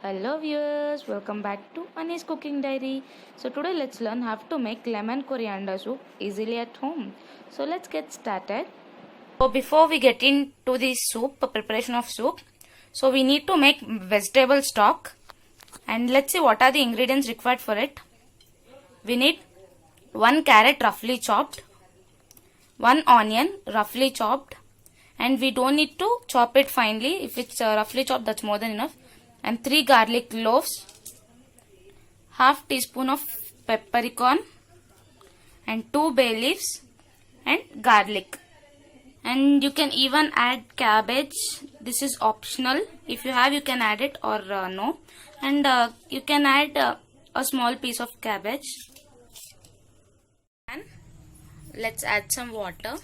Hello viewers, welcome back to Ani's Cooking Diary. So today let's learn how to make lemon coriander soup easily at home. So let's get started. So before we get into the soup, preparation of soup, so we need to make vegetable stock, and let's see what are the ingredients required for it. We need 1 carrot roughly chopped, 1 onion roughly chopped, and we don't need to chop it finely. If it's roughly chopped, that's more than enough. And 3 garlic cloves, half teaspoon of peppercorn, and 2 bay leaves and garlic. And you can even add cabbage. This is optional. If you have, you can add it or no. And you can add a small piece of cabbage. And let's add some water.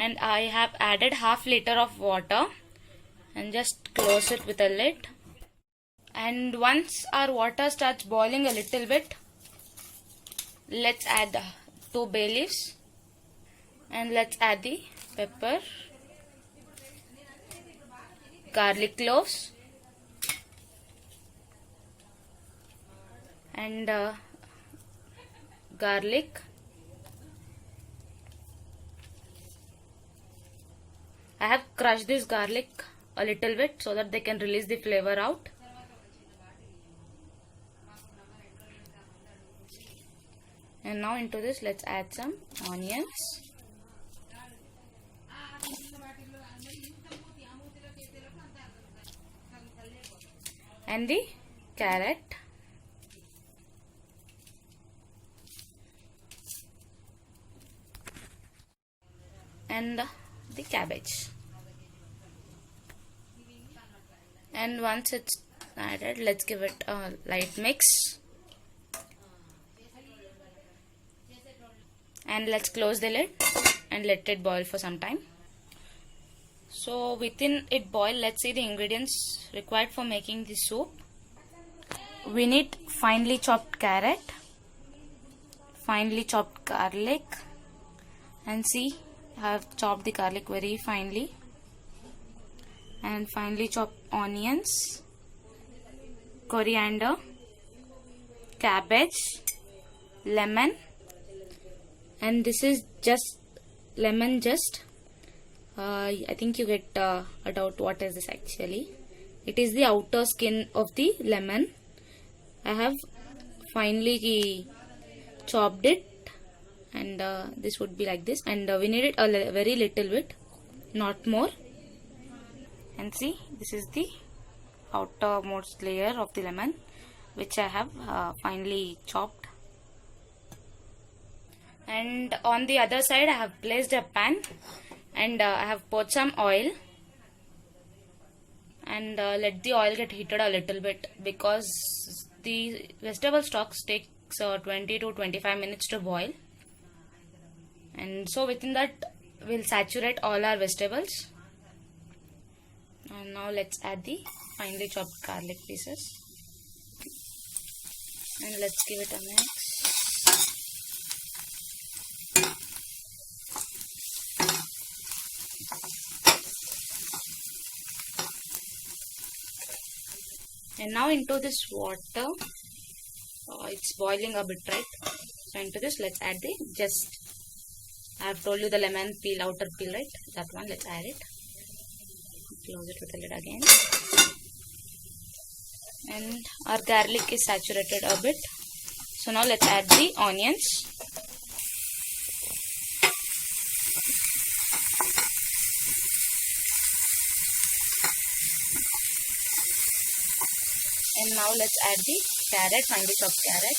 And I have added half liter of water and just close it with a lid. And once our water starts boiling a little bit, let's add the 2 bay leaves and let's add the pepper, garlic cloves, and garlic. I have crushed this garlic a little bit so that they can release the flavor out. And now into this let's add some onions. And the carrot. And the cabbage. And once it's added, let's give it a light mix. And let's close the lid and let it boil for some time. So within it boil, let's see the ingredients required for making the soup. We need finely chopped carrot, finely chopped garlic, and see, I have chopped the garlic very finely, and finely chopped onions, coriander, cabbage, lemon, and this is just lemon zest. I think you get a doubt what is this actually. It is the outer skin of the lemon. I have finely chopped it, and this would be like this, and we need it a very little bit, not more. And see, this is the outermost layer of the lemon which I have finely chopped. And on the other side I have placed a pan, and I have poured some oil, and let the oil get heated a little bit, because the vegetable stocks takes 20 to 25 minutes to boil. And so within that we'll saturate all our vegetables. And now let's add the finely chopped garlic pieces, and let's give it a mix. And now into this water, it's boiling a bit, right? So into this let's add the zest. I have told you the lemon peel, outer peel, right? That one, let's add it. Close it with a lid again. And our garlic is saturated a bit. So now let's add the onions. And now let's add the carrot, finely chopped carrot.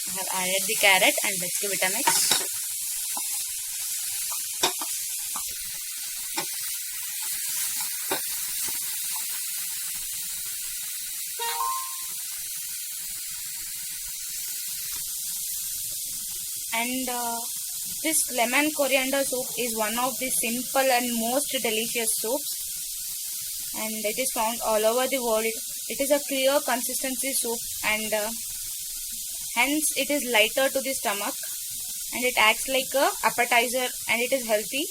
I have added the carrot, and let's give it a mix. And this lemon coriander soup is one of the simple and most delicious soups, and it is found all over the world It is a clear consistency soup, and hence it is lighter to the stomach, and it acts like a appetizer, and it is healthy.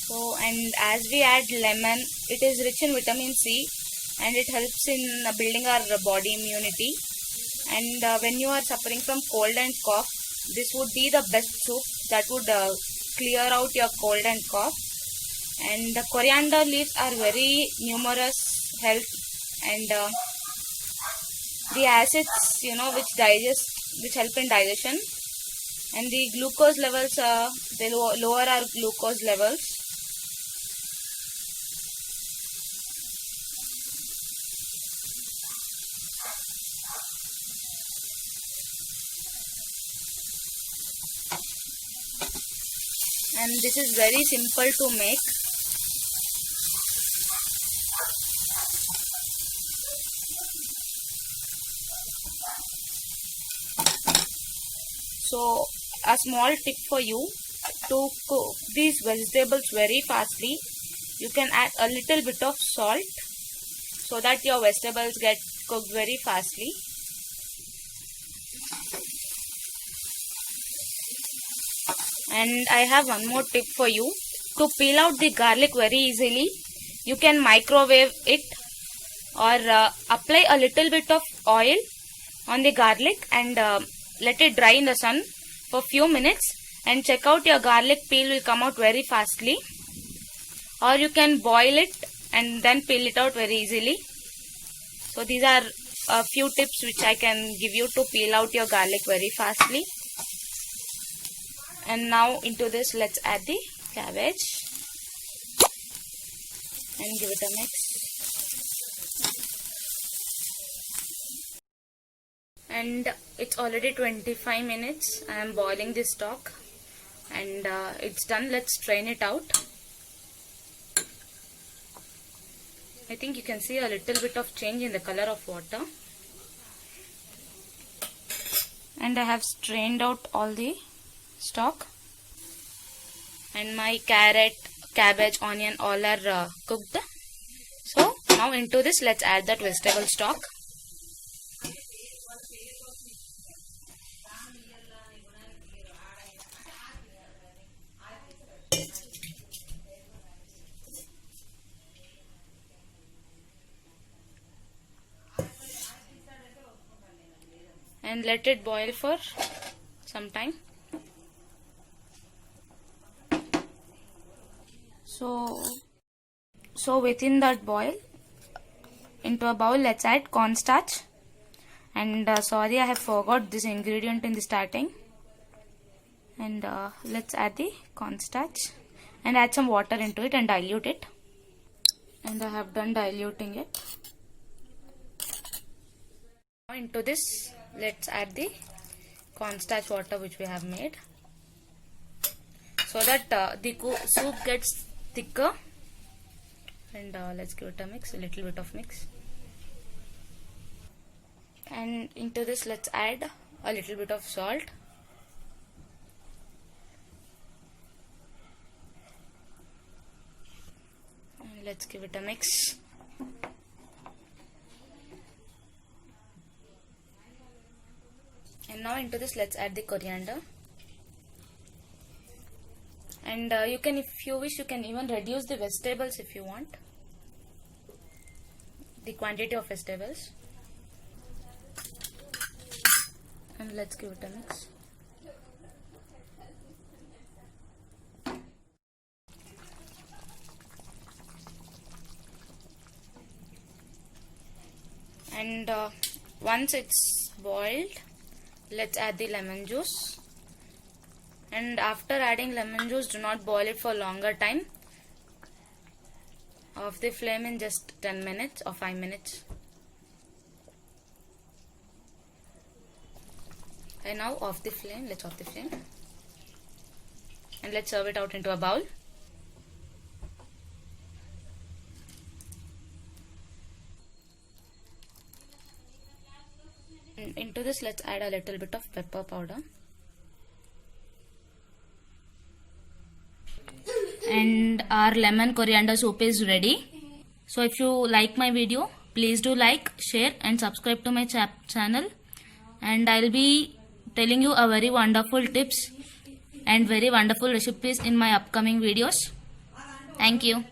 So, and as we add lemon, it is rich in vitamin C, and it helps in building our body immunity. And when you are suffering from cold and cough, this would be the best soup that would clear out your cold and cough. And the coriander leaves are very numerous health, and the acids, which help in digestion, and the glucose levels, they lower our glucose levels. And this is very simple to make. So a small tip for you to cook these vegetables very fastly, you can add a little bit of salt so that your vegetables get cooked very fastly. And I have one more tip for you. To peel out the garlic very easily, you can microwave it, or apply a little bit of oil on the garlic and let it dry in the sun for few minutes, and check out your garlic peel will come out very fastly. Or you can boil it and then peel it out very easily. So these are a few tips which I can give you to peel out your garlic very fastly. And now into this, let's add the cabbage and give it a mix. And it's already 25 minutes. I am boiling this stock, and it's done. Let's strain it out. I think you can see a little bit of change in the color of water. And I have strained out all the stock, and my carrot, cabbage, onion all are cooked. So now into this, let's add that vegetable stock. And let it boil for some time. So within that boil, into a bowl, let's add cornstarch. And sorry, I have forgot this ingredient in the starting. And let's add the cornstarch and add some water into it and dilute it. And I have done diluting it. Now into this, let's add the cornstarch water which we have made, so that the soup gets thicker. And let's give it a mix, a little bit of mix. And into this, let's add a little bit of salt. And let's give it a mix. And now into this, let's add the coriander. And you can, if you wish, you can even reduce the vegetables if you want, the quantity of vegetables. And let's give it a mix. And once it's boiled, let's add the lemon juice. And after adding lemon juice, do not boil it for longer time. Off the flame in just 10 minutes or 5 minutes. And now off the flame, let's off the flame. And let's serve it out into a bowl. And into this, let's add a little bit of pepper powder. And our lemon coriander soup is ready. So if you like my video, please do like, share and subscribe to my channel. And I'll be telling you a very wonderful tips and very wonderful recipes in my upcoming videos. Thank you.